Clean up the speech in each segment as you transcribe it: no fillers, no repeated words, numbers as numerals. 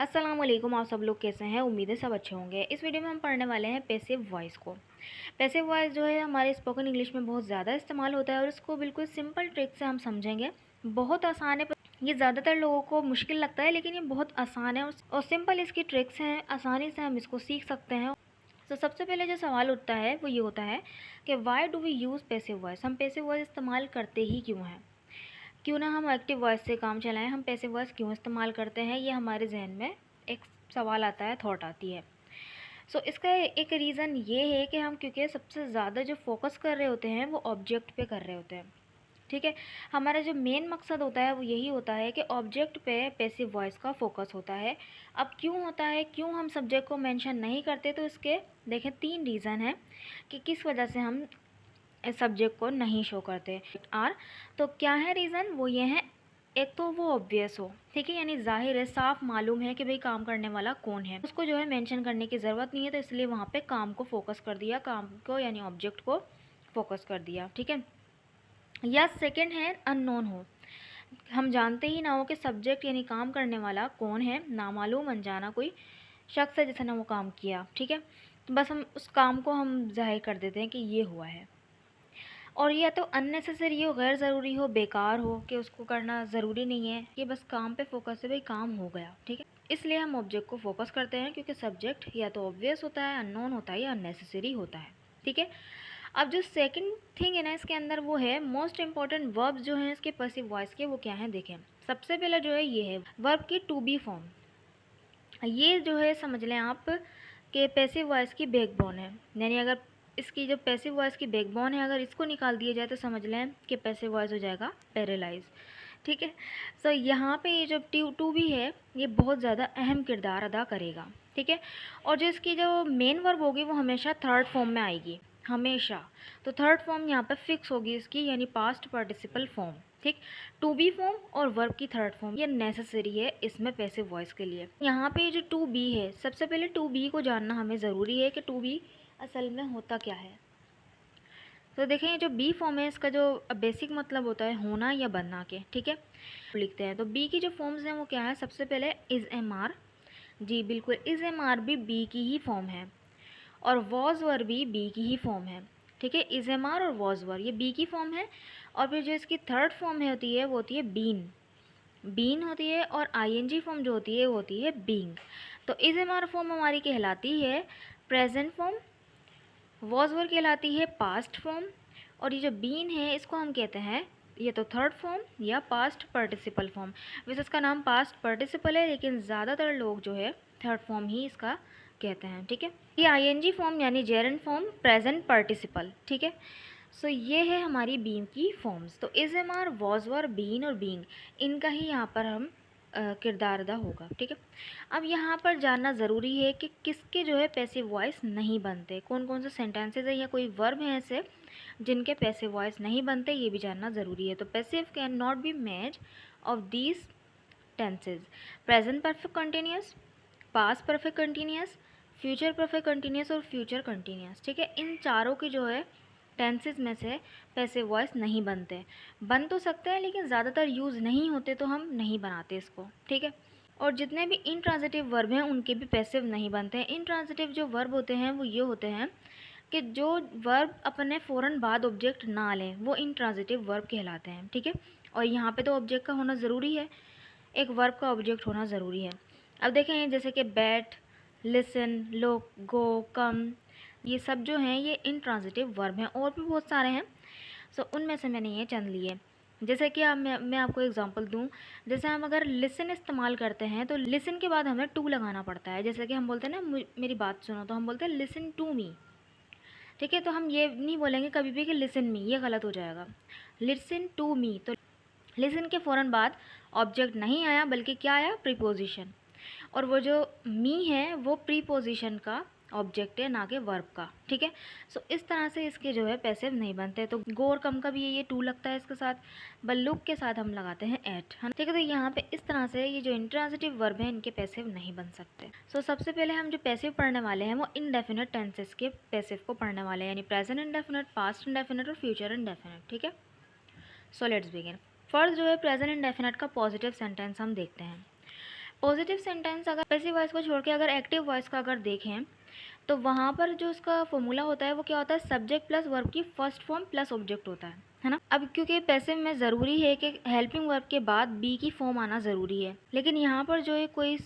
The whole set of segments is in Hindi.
अस्सलाम वालेकुम। आप सब लोग कैसे हैं? उम्मीद है सब अच्छे होंगे। इस वीडियो में हम पढ़ने वाले हैं पैसिव वॉइस को। पैसिव वॉइस जो है हमारे स्पोकन इंग्लिश में बहुत ज़्यादा इस्तेमाल होता है और इसको बिल्कुल सिंपल ट्रिक से हम समझेंगे। बहुत आसान है, ये ज़्यादातर लोगों को मुश्किल लगता है लेकिन ये बहुत आसान है और सिंपल इसकी ट्रिक्स हैं, आसानी से हम इसको सीख सकते हैं। तो सबसे पहले जो सवाल उठता है वो ये होता है कि why do we use passive voice. हम पैसिव वॉइस इस्तेमाल करते ही क्यों हैं? क्यों ना हम एक्टिव वॉइस से काम चलाएं, हम पैसिव वॉइस क्यों इस्तेमाल करते हैं? ये हमारे जहन में एक सवाल आता है, थॉट आती है। इसका एक रीज़न ये है कि हम क्योंकि सबसे ज़्यादा जो फोकस कर रहे होते हैं वो ऑब्जेक्ट पे कर रहे होते हैं। ठीक है, हमारा जो मेन मकसद होता है वो यही होता है कि ऑब्जेक्ट पे पैसिव वॉइस का फोकस होता है। अब क्यों होता है, क्यों हम सब्जेक्ट को मेंशन नहीं करते? तो इसके देखें 3 रीज़न हैं कि किस वजह से हम इस सब्जेक्ट को नहीं शो करते। आर तो क्या है रीज़न? वो ये है, एक तो वो ऑब्वियस हो, ठीक है, यानी जाहिर है, साफ मालूम है कि भाई काम करने वाला कौन है, उसको जो है मेंशन करने की ज़रूरत नहीं है, तो इसलिए वहाँ पे काम को फोकस कर दिया, काम को यानी ऑब्जेक्ट को फोकस कर दिया। ठीक है, या सेकंड है अननोन हो, हम जानते ही ना हो कि सब्जेक्ट यानी काम करने वाला कौन है, नामालूम अनजाना कोई शख्स है जिसने वो काम किया। ठीक है, तो बस हम उस काम को हम जाहिर कर देते हैं कि ये हुआ है। और या तो अननेसेसरी हो, गैर ज़रूरी हो, बेकार हो कि उसको करना ज़रूरी नहीं है, ये बस काम पे फोकस है, भाई काम हो गया। ठीक है, इसलिए हम ऑब्जेक्ट को फोकस करते हैं क्योंकि सब्जेक्ट या तो ऑब्वियस होता है, अननोन होता है या अननेसेसरी होता है। ठीक है, अब जो सेकंड थिंग है ना इसके अंदर वो है मोस्ट इंपॉर्टेंट वर्ब्स जो हैं इसके पैसिव वॉइस के, वो क्या हैं देखें। सबसे पहला जो है ये है वर्ब की टू बी फॉर्म। ये जो है समझ लें आप कि पैसिव वॉइस की बैकबोन है, यानी अगर इसकी जो पैसिव वॉइस की बैकबोन है अगर इसको निकाल दिया जाए तो समझ लें कि पैसिव वॉइस हो जाएगा पैरालाइज। ठीक है, यहाँ पे ये जो टू बी है ये बहुत ज़्यादा अहम किरदार अदा करेगा। ठीक है, और जो इसकी जो मेन वर्ब होगी वो हमेशा थर्ड फॉर्म में आएगी, हमेशा। तो थर्ड फॉर्म यहाँ पे फिक्स होगी इसकी, यानी पास्ट पार्टिसिपल फॉर्म। ठीक, टू बी फॉर्म और वर्ब की थर्ड फॉर्म ये नेसेसरी है इसमें पैसिव वॉइस के लिए। यहाँ पे जो टू बी है, सबसे पहले टू बी को जानना हमें ज़रूरी है कि टू बी असल में होता क्या है। तो देखें ये जो बी फॉर्म है इसका जो बेसिक मतलब होता है होना या बनना के। ठीक है, लिखते हैं तो बी की जो फॉर्म्स हैं वो क्या है, सबसे पहले इज़ एम आर। जी बिल्कुल, इज़ एम आर भी बी की ही फॉर्म है और वॉज वर भी बी की ही फॉर्म है। ठीक है, इज़ एम आर और वॉज वर ये बी की फॉर्म है। और फिर जो इसकी थर्ड फॉर्म है होती है वो होती है बीन, बीन होती है, और आईएनजी फॉर्म जो होती है वो होती है बीइंग। तो इज़ एम आर फॉर्म हमारी कहलाती है प्रेजेंट फॉर्म, वॉज वर कहलाती है पास्ट फॉर्म, और ये जो बीन है इसको हम कहते हैं ये तो थर्ड फॉर्म या पास्ट पार्टिसिपल फॉर्म। वैसे इसका नाम पास्ट पार्टिसिपल है लेकिन ज़्यादातर लोग जो है थर्ड फॉर्म ही इसका कहते हैं। ठीक है, ये आईएनजी फॉर्म यानी जेरंड फॉर्म, प्रेजेंट पार्टिसिपल। ठीक है, ये है हमारी बीइंग की फॉर्म्स। तो is M are, was were, been और बीइंग, इनका ही यहाँ पर हम किरदार अदा होगा। ठीक है, अब यहाँ पर जानना ज़रूरी है कि किसके जो है पैसिव वॉइस नहीं बनते, कौन कौन से सेंटेंसेज है या कोई वर्ब हैं ऐसे जिनके पैसिव वॉइस नहीं बनते, ये भी जानना ज़रूरी है। तो passive can not be made of these tenses: present perfect continuous, past perfect continuous, future perfect continuous और फ्यूचर कंटिन्यूस। ठीक है, इन चारों की जो है टेंसेज में से पैसिव वॉइस नहीं बनते, बन तो सकते हैं लेकिन ज़्यादातर यूज़ नहीं होते तो हम नहीं बनाते इसको। ठीक है, और जितने भी इंट्रांजिटिव वर्ब हैं उनके भी पैसिव नहीं बनते हैं। इंट्रांजिटिव जो वर्ब होते हैं वो ये होते हैं कि जो वर्ब अपने फ़ौरन बाद ऑब्जेक्ट ना लें वो इंट्रांजिटिव वर्ब कहलाते हैं। ठीक है, और यहाँ पे तो ऑब्जेक्ट का होना ज़रूरी है, एक वर्ब का ऑब्जेक्ट होना ज़रूरी है। अब देखें जैसे कि बैट, लिसन, लुक, गो, कम, ये सब जो हैं ये इंट्रांजिटिव वर्ब हैं, और भी बहुत सारे हैं। उनमें से मैंने ये चंद लिए। जैसे कि अब मैं आपको एग्जांपल दूं, जैसे हम अगर लिसन इस्तेमाल करते हैं तो लिसन के बाद हमें टू लगाना पड़ता है। जैसे कि हम बोलते हैं ना मेरी बात सुनो, तो हम बोलते हैं लिसन टू मी। ठीक है, तो हम ये नहीं बोलेंगे कभी भी कि लिसन मी, ये गलत हो जाएगा। लिसन टू मी, तो लिसन के फ़ौरन बाद ऑब्जेक्ट नहीं आया बल्कि क्या आया, प्रीपोजिशन, और वो जो मी है वो प्रीपोजिशन का ऑब्जेक्ट है ना कि वर्ब का। ठीक है, इस तरह से इसके जो है पैसिव नहीं बनते। तो गोर कम का भी ये टू लगता है इसके साथ, बल्लुक के साथ हम लगाते हैं एट, है। ठीक है, तो यहाँ पे इस तरह से ये जो इंट्रांजिटिव वर्ब है इनके पैसिव नहीं बन सकते। सबसे पहले हम जो पैसिव पढ़ने वाले हैं वो इनडेफिनेट टेंसेस के पैसिव को पढ़ने वाले हैं, यानी प्रेजेंट इंडेफिनेट, पास्ट इंडेफिनेट और फ्यूचर इंडेफिनेट। ठीक है, लेट्स बिगिन। फर्स्ट जो है प्रेजेंट इंडेफिनेट का पॉजिटिव सेंटेंस हम देखते हैं। पॉजिटिव सेंटेंस अगर पैसिव वॉइस को छोड़ के अगर एक्टिव वॉइस का अगर देखें तो वहाँ पर जो उसका फॉर्मूला होता है वो क्या होता है, सब्जेक्ट प्लस वर्ब की फर्स्ट फॉर्म प्लस ऑब्जेक्ट होता है ना। अब क्योंकि पैसिव में ज़रूरी है कि हेल्पिंग वर्ब के बाद बी की फॉर्म आना ज़रूरी है, लेकिन यहाँ पर जो है कोई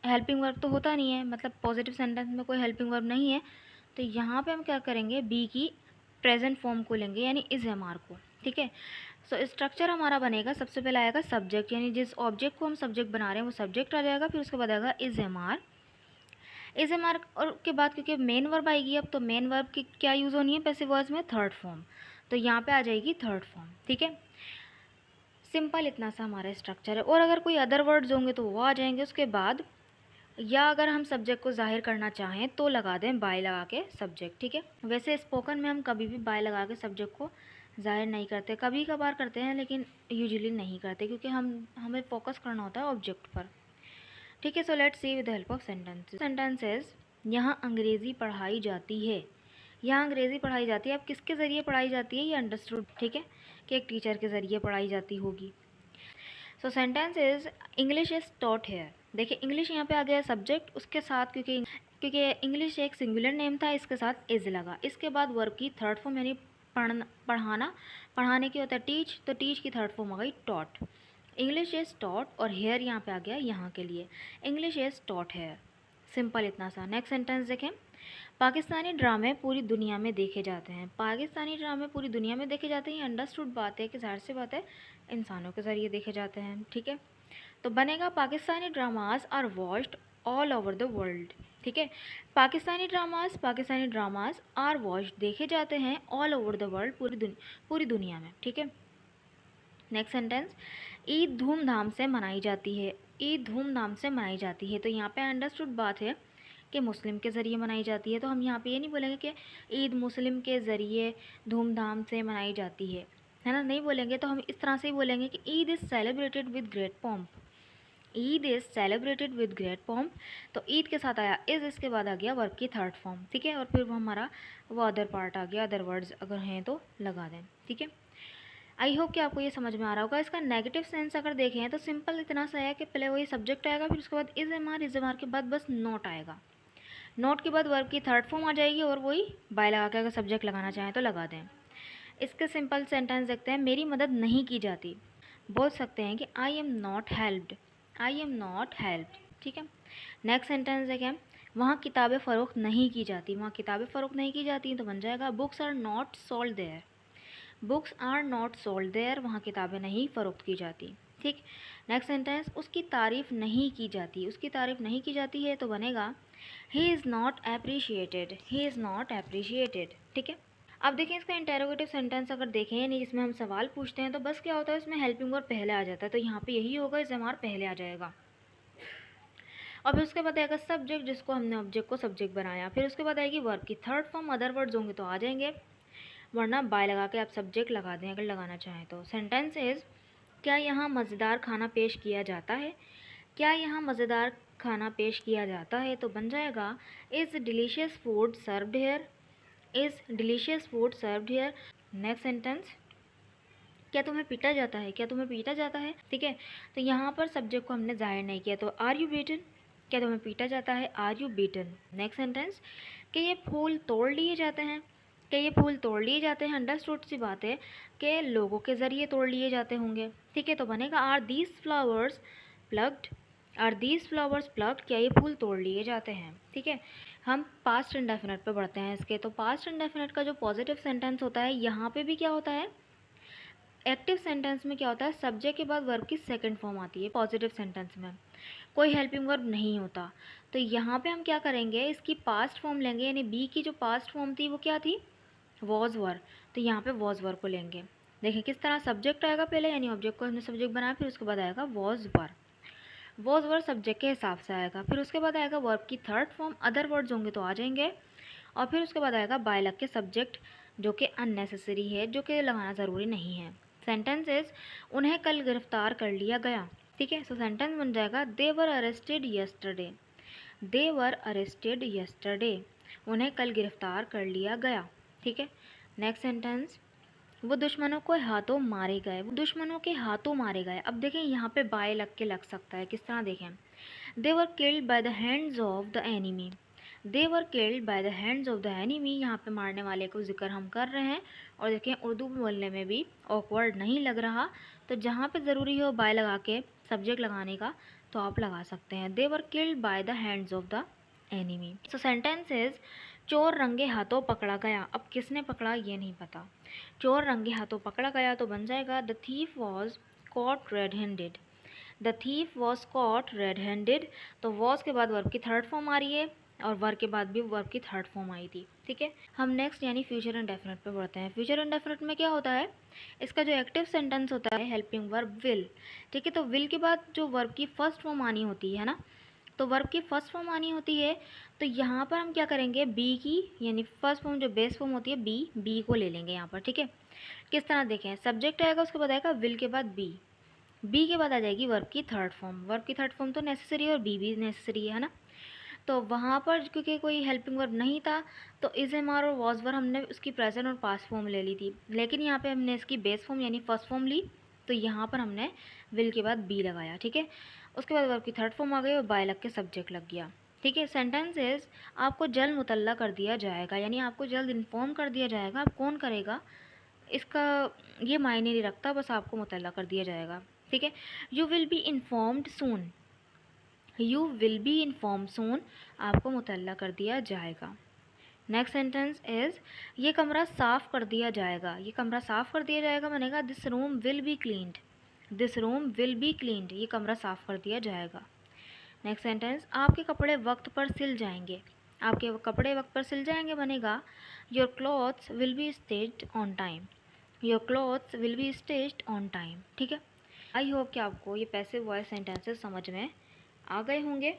हेल्पिंग वर्ब तो होता नहीं है, मतलब पॉजिटिव सेंटेंस में कोई हेल्पिंग वर्ब नहीं है, तो यहाँ पे हम क्या करेंगे, बी की प्रेजेंट फॉर्म को लेंगे यानी इज एम आर को। ठीक है, सो स्ट्रक्चर हमारा बनेगा, सबसे पहले आएगा सब्जेक्ट, यानी जिस ऑब्जेक्ट को हम सब्जेक्ट बना रहे हैं वो सब्जेक्ट आ जाएगा, फिर उसके बाद आएगा is am are. Is am are और के बाद क्योंकि मेन वर्ब आएगी अब, तो मेन वर्ब की क्या यूज़ होनी है पैसिव वॉइस में, थर्ड फॉर्म, तो यहाँ पे आ जाएगी थर्ड फॉर्म। ठीक है, सिंपल इतना सा हमारा स्ट्रक्चर है। और अगर कोई अदर वर्ड्स होंगे तो वो आ जाएंगे उसके बाद, या अगर हम सब्जेक्ट को जाहिर करना चाहें तो लगा दें बाय लगा के सब्जेक्ट। ठीक है, वैसे स्पोकन में हम कभी भी बाय लगा के सब्जेक्ट को जाहिर नहीं करते, कभी कभार करते हैं लेकिन यूजुअली नहीं करते, क्योंकि हमें फोकस करना होता है ऑब्जेक्ट पर। ठीक है, so let's see with help of sentences. Sentences, यहाँ अंग्रेज़ी पढ़ाई जाती है, यहाँ अंग्रेज़ी पढ़ाई जाती है। अब किसके ज़रिए पढ़ाई जाती है ये अंडरस्टूड, ठीक है, कि एक टीचर के ज़रिए पढ़ाई जाती होगी। So sentence is English is taught here. देखिए इंग्लिश यहाँ पे आ गया सब्जेक्ट, उसके साथ क्योंकि इंग्लिश एक सिंगुलर नेम था, इसके साथ इज लगा, इसके बाद वर्ब की थर्ड फॉर्म यानी पढ़ाना, पढ़ाने की होता है टीच, तो टीच की थर्ड फॉर्म आ गई टॉट। इंग्लिश इज़ टॉट और हेयर यहाँ पे आ गया यहाँ के लिए, English is taught here. Simple इतना सा। नेक्स्ट सेंटेंस देखें, पाकिस्तानी ड्रामे पूरी दुनिया में देखे जाते हैं। पाकिस्तानी ड्रामे पूरी दुनिया में देखे जाते हैं, अंडरस्टूड बात है कि जाहिर सी बात है इंसानों के ज़रिए देखे जाते हैं। ठीक है, तो बनेगा Pakistani dramas are watched all over the world. ठीक है, पाकिस्तानी ड्रामाज आर वॉच्ड देखे जाते हैं ऑल ओवर द वर्ल्ड, पूरी दुनिया में। ठीक है, नेक्स्ट सेंटेंस, ईद धूमधाम से मनाई जाती है। ईद धूमधाम से मनाई जाती है, तो यहाँ पे अंडरस्टूड बात है कि मुस्लिम के ज़रिए मनाई जाती है, तो हम यहाँ पे ये नहीं बोलेंगे कि ईद मुस्लिम के ज़रिए धूमधाम से मनाई जाती है ना, नहीं बोलेंगे, तो हम इस तरह से ही बोलेंगे कि Eid is celebrated with great pomp. Eid is celebrated with great pomp, तो ईद के साथ आया इज़, इसके बाद आ गया वर्ब की थर्ड फॉर्म। ठीक है, और फिर वो हमारा वो अदर पार्ट आ गया, अदर वर्ड्स अगर हैं तो लगा दें। ठीक है, आई होप कि आपको ये समझ में आ रहा होगा। इसका नेगेटिव सेंस अगर देखें तो सिंपल इतना सा है कि पहले वही सब्जेक्ट आएगा, फिर उसके बाद इज एम आर के बाद बस नोट आएगा, नोट के बाद वर्ब की थर्ड फॉर्म आ जाएगी, और वही बाय लगा के अगर सब्जेक्ट लगाना चाहें तो लगा दें। इसके सिंपल सेंटेंस देखते हैं, मेरी मदद नहीं की जाती, बोल सकते हैं कि I am not helped, I am not helped. ठीक है, नेक्स्ट सेंटेंस देखें, वहाँ किताबें फ़रोख्त नहीं की जाती, वहाँ किताबें फ़रोख्त नहीं की जाती, तो बन जाएगा books are not sold there, books are not sold there, वहाँ किताबें नहीं फ़रोख्त की जाती। ठीक, नेक्स्ट सेंटेंस, उसकी तारीफ़ नहीं की जाती, उसकी तारीफ़ नहीं की जाती है, तो बनेगा he is not appreciated, he is not appreciated. ठीक है, अब देखिए इसका इंटेरोगेटिव सेंटेंस अगर देखें यानी जिसमें हम सवाल पूछते हैं, तो बस क्या होता है इसमें हेल्पिंग वर्ब पहले आ जाता है, तो यहाँ पे यही होगा, इस एम आर पहले आ जाएगा, और फिर उसके बाद आएगा सब्जेक्ट जिसको हमने ऑब्जेक्ट को सब्जेक्ट बनाया, फिर उसके बाद आएगी वर्ब की थर्ड फॉर्म, अदर वर्ड्स होंगे तो आ जाएंगे, वरना बाय लगा के आप सब्जेक्ट लगा दें अगर लगाना चाहें तो। सेंटेंस इज़, क्या यहाँ मज़ेदार खाना पेश किया जाता है, क्या यहाँ मज़ेदार खाना पेश किया जाता है, तो बन जाएगा is delicious food served here, is delicious food served here. Next sentence, क्या तुम्हें पीटा जाता है, क्या तुम्हें पीटा जाता है। ठीक है, तो यहाँ पर सब्जेक्ट को हमने जाहिर नहीं किया, तो आर यू बीटन, क्या तुम्हें पीटा जाता है, are you beaten. Next sentence, कि ये फूल तोड़ लिए जाते हैं, कि ये फूल तोड़ लिए जाते हैं, अंडरस्टूड सी बात है कि लोगों के ज़रिए तोड़ लिए जाते होंगे। ठीक है, तो बनेगा are these flowers plucked, are these flowers plucked, क्या ये फूल तोड़ लिए जाते हैं। ठीक है, हम पास्ट इंडेफिनिट पे बढ़ते हैं इसके, तो पास्ट इंडेफिनिट का जो पॉजिटिव सेंटेंस होता है यहाँ पे भी क्या होता है, एक्टिव सेंटेंस में क्या होता है, सब्जेक्ट के बाद वर्ब की सेकंड फॉर्म आती है, पॉजिटिव सेंटेंस में कोई हेल्पिंग वर्ब नहीं होता, तो यहाँ पे हम क्या करेंगे, इसकी पास्ट फॉर्म लेंगे, यानी बी की जो पास्ट फॉर्म थी वो क्या थी, वॉज वर, तो यहाँ पे वॉज वर को लेंगे। देखें किस तरह, सब्जेक्ट आएगा पहले, यानी ऑब्जेक्ट को हमने सब्जेक्ट बनाया, फिर उसके बाद आएगा was were, was were subject के हिसाब से आएगा, फिर उसके बाद आएगा वर्ब की थर्ड फॉर्म, अदर वर्ड्स होंगे तो आ जाएंगे, और फिर उसके बाद आएगा बाय लग के सब्जेक्ट जो कि अननेसेसरी है, जो कि लगाना ज़रूरी नहीं है। सेंटेंसेस, उन्हें कल गिरफ्तार कर लिया गया। ठीक है, सो सेंटेंस बन जाएगा they were arrested yesterday, they were arrested yesterday, उन्हें कल गिरफ्तार कर लिया गया। ठीक है, नेक्स्ट सेंटेंस, वो दुश्मनों को हाथों मारे गए, वो दुश्मनों के हाथों मारे गए। अब देखें यहाँ पे बाय लग के लग सकता है, किस तरह देखें, they were killed by the hands of the enemy. They were killed by the hands of the enemy, यहाँ पे मारने वाले को जिक्र हम कर रहे हैं। और देखिए उर्दू बोलने में भी ऑकवर्ड नहीं लग रहा, तो जहाँ पे ज़रूरी हो बाय लगा के सब्जेक्ट लगाने का तो आप लगा सकते हैं। They were killed by the hands of the enemy. So sentence is चोर रंगे हाथों पकड़ा गया। अब किसने पकड़ा ये नहीं पता। चोर रंगे हाथों पकड़ा गया तो बन जाएगा the thief was caught red handed. The thief was caught red handed, तो वॉज के बाद वर्ब की थर्ड फॉर्म आ रही है और वर्ब के बाद भी वर्ब की थर्ड फॉर्म आई थी। ठीक है, हम नेक्स्ट यानी फ्यूचर इंडेफिनिट पे बढ़ते हैं। फ्यूचर इंडेफिनिट में क्या होता है, इसका जो एक्टिव सेंटेंस होता है हेल्पिंग वर्ब विल। ठीक है, तो विल के बाद जो वर्ब की फर्स्ट फॉर्म आनी होती है ना, तो वर्ब की फर्स्ट फॉर्म आनी होती है, तो यहाँ पर हम क्या करेंगे, बी की यानी फर्स्ट फॉर्म जो बेस फॉर्म होती है बी को ले लेंगे यहाँ पर। ठीक है, किस तरह देखें, सब्जेक्ट आएगा उसके बाद आएगा विल के बाद बी के बाद आ जाएगी वर्ब की थर्ड फॉर्म। वर्ब की थर्ड फॉर्म तो नेसेसरी है और बी भी नेसेसरी है ना, तो वहाँ पर क्योंकि कोई हेल्पिंग वर्ब नहीं था तो इज एम आर और वॉज वर हमने उसकी प्रेजेंट और पास्ट फॉर्म ले ली थी, लेकिन यहाँ पे हमने इसकी बेस फॉर्म यानी फर्स्ट फॉर्म ली, तो यहाँ पर हमने विल के बाद बी लगाया। ठीक है, उसके बाद वर्ब की थर्ड फॉर्म आ गई और बाय लग के सब्जेक्ट लग गया। ठीक है, सेंटेंस इज आपको जल्द मुतल्ला कर दिया जाएगा, यानी आपको जल्द इन्फॉर्म कर दिया जाएगा। अब कौन करेगा इसका ये मायने नहीं रखता, बस आपको मुतल्ला कर दिया जाएगा। ठीक है, you will be informed soon. You will be inform soon, आपको मुतल्ला कर दिया जाएगा। नेक्स्ट सेंटेंस इज ये कमरा साफ़ कर दिया जाएगा। ये कमरा साफ़ कर दिया जाएगा बनेगा this room will be cleaned. This room will be cleaned, ये कमरा साफ़ कर दिया जाएगा। नेक्स्ट सेंटेंस आपके कपड़े वक्त पर सिल जाएंगे। आपके कपड़े वक्त पर सिल जाएंगे बनेगा your clothes will be stitched on time. Your clothes will be stitched on time. ठीक है, आई होप कि आपको ये पैसिव वॉइस सेंटेंसेस समझ में आ गए होंगे।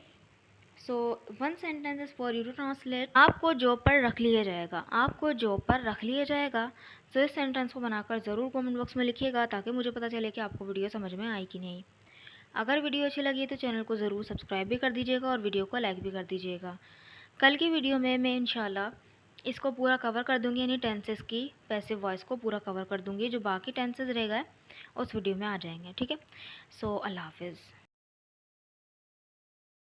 So one sentence is for you to translate. आपको जॉब पर रख लिया जाएगा। आपको जॉब पर रख लिया जाएगा। तो इस सेंटेंस को बनाकर ज़रूर कमेंट बॉक्स में लिखिएगा ताकि मुझे पता चले कि आपको वीडियो समझ में आई कि नहीं। अगर वीडियो अच्छी लगी तो चैनल को ज़रूर सब्सक्राइब भी कर दीजिएगा और वीडियो को लाइक भी कर दीजिएगा। कल की वीडियो में मैं इंशाल्लाह इसको पूरा कवर कर दूंगी, यानी टेंसेस की पैसिव वॉइस को पूरा कवर कर दूंगी। जो बाकी टेंसेस रहेगा उस वीडियो में आ जाएंगे। ठीक है, सो अल्लाह हाफिज़।